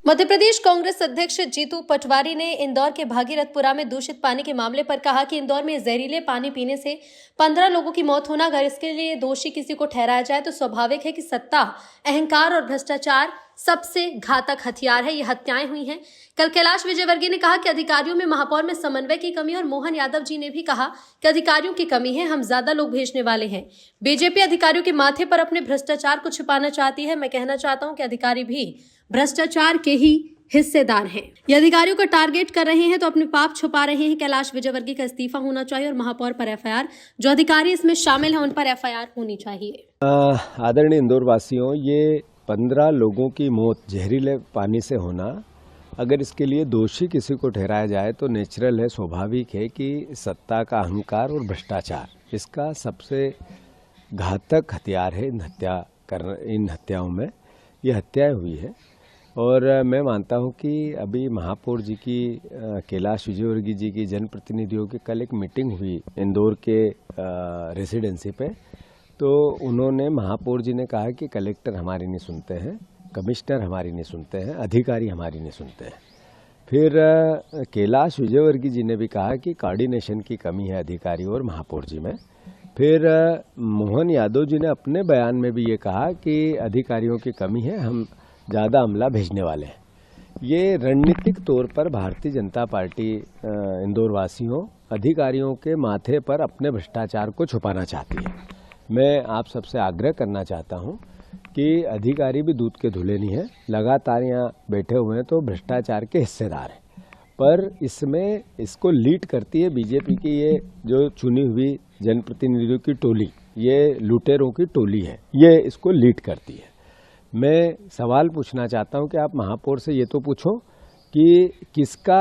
मध्य प्रदेश कांग्रेस अध्यक्ष जीतू पटवारी ने इंदौर के भागीरथपुरा में दूषित पानी के मामले पर कहा कि इंदौर में जहरीले पानी पीने से 15 लोगों की मौत होना, अगर इसके लिए दोषी किसी को ठहराया जाए तो स्वाभाविक है कि सत्ता, अहंकार और भ्रष्टाचार सबसे घातक हथियार है। ये हत्याएं हुई हैं। कल कैलाश विजयवर्गीय ने कहा कि अधिकारियों में महापौर में समन्वय की कमी, और मोहन यादव जी ने भी कहा कि अधिकारियों की कमी है, हम ज्यादा लोग भेजने वाले हैं। बीजेपी अधिकारियों के माथे पर अपने भ्रष्टाचार को छिपाना चाहती है। मैं कहना चाहता हूं कि अधिकारी भी भ्रष्टाचार के ही हिस्सेदार हैं। ये अधिकारियों को टारगेट कर रहे हैं तो अपने पाप छुपा रहे हैं। कैलाश विजयवर्गीय का इस्तीफा होना चाहिए और महापौर पर एफआईआर, जो अधिकारी इसमें शामिल हैं उन पर एफआईआर होनी चाहिए। आदरणीय इंदौर वासियों, ये 15 लोगों की मौत जहरीले पानी से होना, अगर इसके लिए दोषी किसी को ठहराया जाए तो नेचुरल है, स्वाभाविक है कि सत्ता का अहंकार और भ्रष्टाचार इसका सबसे घातक हथियार है। इन हत्याओं में ये हत्याएं हुई है। और मैं मानता हूं कि अभी महापौर जी की, कैलाश विजयवर्गीय जी की जनप्रतिनिधियों की कल एक मीटिंग हुई इंदौर के रेसिडेंसी पे, तो उन्होंने, महापौर जी ने कहा कि कलेक्टर हमारी नहीं सुनते हैं, कमिश्नर हमारी नहीं सुनते हैं, अधिकारी हमारी नहीं सुनते हैं। फिर कैलाश विजयवर्गीय जी ने भी कहा कि कोऑर्डिनेशन की कमी है अधिकारी और महापौर जी में। फिर मोहन यादव जी ने अपने बयान में भी ये कहा कि अधिकारियों की कमी है, हम ज़्यादा अमला भेजने वाले हैं। ये रणनीतिक तौर पर भारतीय जनता पार्टी इंदौर वासियों, अधिकारियों के माथे पर अपने भ्रष्टाचार को छुपाना चाहती है। मैं आप सबसे आग्रह करना चाहता हूं कि अधिकारी भी दूध के धुले नहीं है, लगातार यहाँ बैठे हुए हैं तो भ्रष्टाचार के हिस्सेदार हैं। पर इसमें इसको लीड करती है बीजेपी की ये जो चुनी हुई जनप्रतिनिधियों की टोली, ये लुटेरों की टोली है, ये इसको लीड करती है। मैं सवाल पूछना चाहता हूं कि आप महापौर से ये तो पूछो कि किसका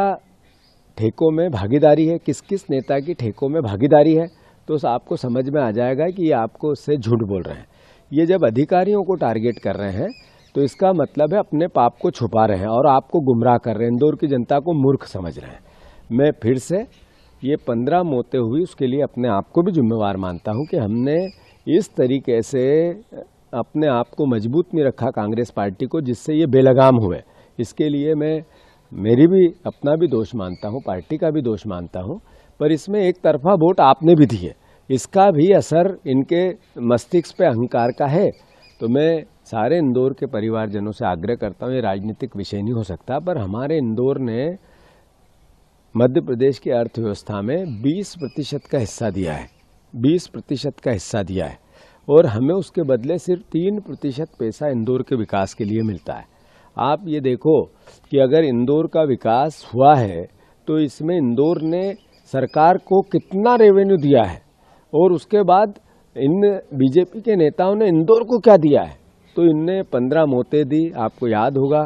ठेकों में भागीदारी है, किस किस नेता की ठेकों में भागीदारी है, तो आपको समझ में आ जाएगा कि ये आपको उससे झूठ बोल रहे हैं। ये जब अधिकारियों को टारगेट कर रहे हैं तो इसका मतलब है अपने पाप को छुपा रहे हैं और आपको गुमराह कर रहे हैं, इंदौर की जनता को मूर्ख समझ रहे हैं। मैं फिर से ये 15 मौतें हुई उसके लिए अपने आप को भी जिम्मेवार मानता हूं कि हमने इस तरीके से अपने आप को मजबूत नहीं रखा कांग्रेस पार्टी को, जिससे ये बेलगाम हुए। इसके लिए मैं मेरी भी अपना भी दोष मानता हूं, पार्टी का भी दोष मानता हूं। पर इसमें एक तरफा वोट आपने भी दी है, इसका भी असर इनके मस्तिष्क पे अहंकार का है। तो मैं सारे इंदौर के परिवारजनों से आग्रह करता हूं, ये राजनीतिक विषय नहीं हो सकता, पर हमारे इंदौर ने मध्य प्रदेश की अर्थव्यवस्था में 20% का हिस्सा दिया है, 20% का हिस्सा दिया है, और हमें उसके बदले सिर्फ 3% पैसा इंदौर के विकास के लिए मिलता है। आप ये देखो कि अगर इंदौर का विकास हुआ है तो इसमें इंदौर ने सरकार को कितना रेवेन्यू दिया है, और उसके बाद इन बीजेपी के नेताओं ने इंदौर को क्या दिया है। तो इनने 15 मौतें दी। आपको याद होगा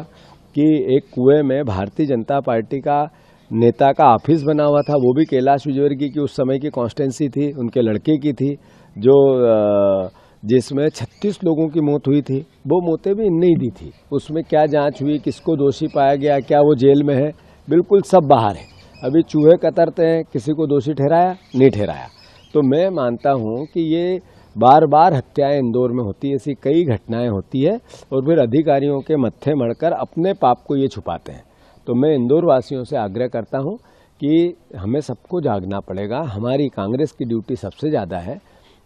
कि एक कुएं में भारतीय जनता पार्टी का नेता का ऑफिस बना हुआ था, वो भी कैलाश विजयवर्गीय की उस समय की कॉन्स्टिट्यूंसी थी, उनके लड़के की थी, जो जिसमें 36 लोगों की मौत हुई थी। वो मौतें भी इनने ही दी थी। उसमें क्या जांच हुई, किसको दोषी पाया गया, क्या वो जेल में है, बिल्कुल सब बाहर है। अभी चूहे कतरते हैं, किसी को दोषी ठहराया, नहीं ठहराया। तो मैं मानता हूं कि ये बार बार हत्याएं इंदौर में होती है, ऐसी कई घटनाएं होती है, और फिर अधिकारियों के मत्थे मढ़कर अपने पाप को ये छुपाते हैं। तो मैं इंदौर वासियों से आग्रह करता हूं कि हमें सबको जागना पड़ेगा। हमारी कांग्रेस की ड्यूटी सबसे ज़्यादा है।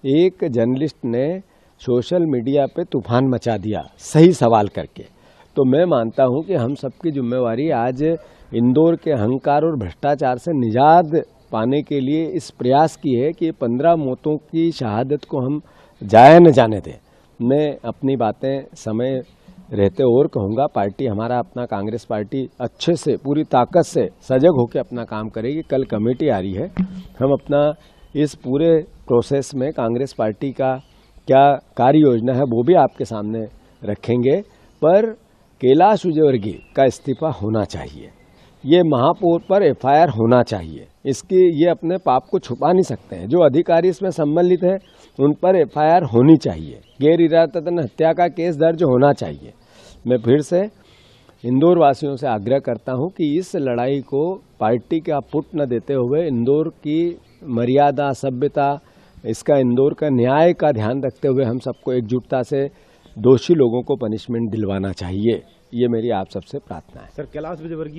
एक जर्नलिस्ट ने सोशल मीडिया पे तूफान मचा दिया सही सवाल करके, तो मैं मानता हूं कि हम सबकी जिम्मेवारी आज इंदौर के अहंकार और भ्रष्टाचार से निजात पाने के लिए इस प्रयास की है कि 15 मौतों की शहादत को हम जाया न जाने दें। मैं अपनी बातें समय रहते और कहूँगा, पार्टी हमारा अपना कांग्रेस पार्टी अच्छे से पूरी ताकत से सजग होकर अपना काम करेगी। कल कमेटी आ रही है, हम अपना इस पूरे प्रोसेस में कांग्रेस पार्टी का क्या कार्य योजना है वो भी आपके सामने रखेंगे। पर कैलाश विजयवर्गीय का इस्तीफा होना चाहिए, ये महापौर पर एफआईआर होना चाहिए। इसकी ये अपने पाप को छुपा नहीं सकते हैं। जो अधिकारी इसमें सम्मिलित हैं उन पर एफआईआर होनी चाहिए, गैर इरादतन हत्या का केस दर्ज होना चाहिए। मैं फिर से इंदौर वासियों से आग्रह करता हूं कि इस लड़ाई को पार्टी का पुट न देते हुए इंदौर की मर्यादा, सभ्यता, इसका इंदौर का न्याय का ध्यान रखते हुए हम सबको एकजुटता से दोषी लोगों को पनिशमेंट दिलवाना चाहिए। ये मेरी आप सबसे प्रार्थना है। सर कैलाश विजयवर्गीय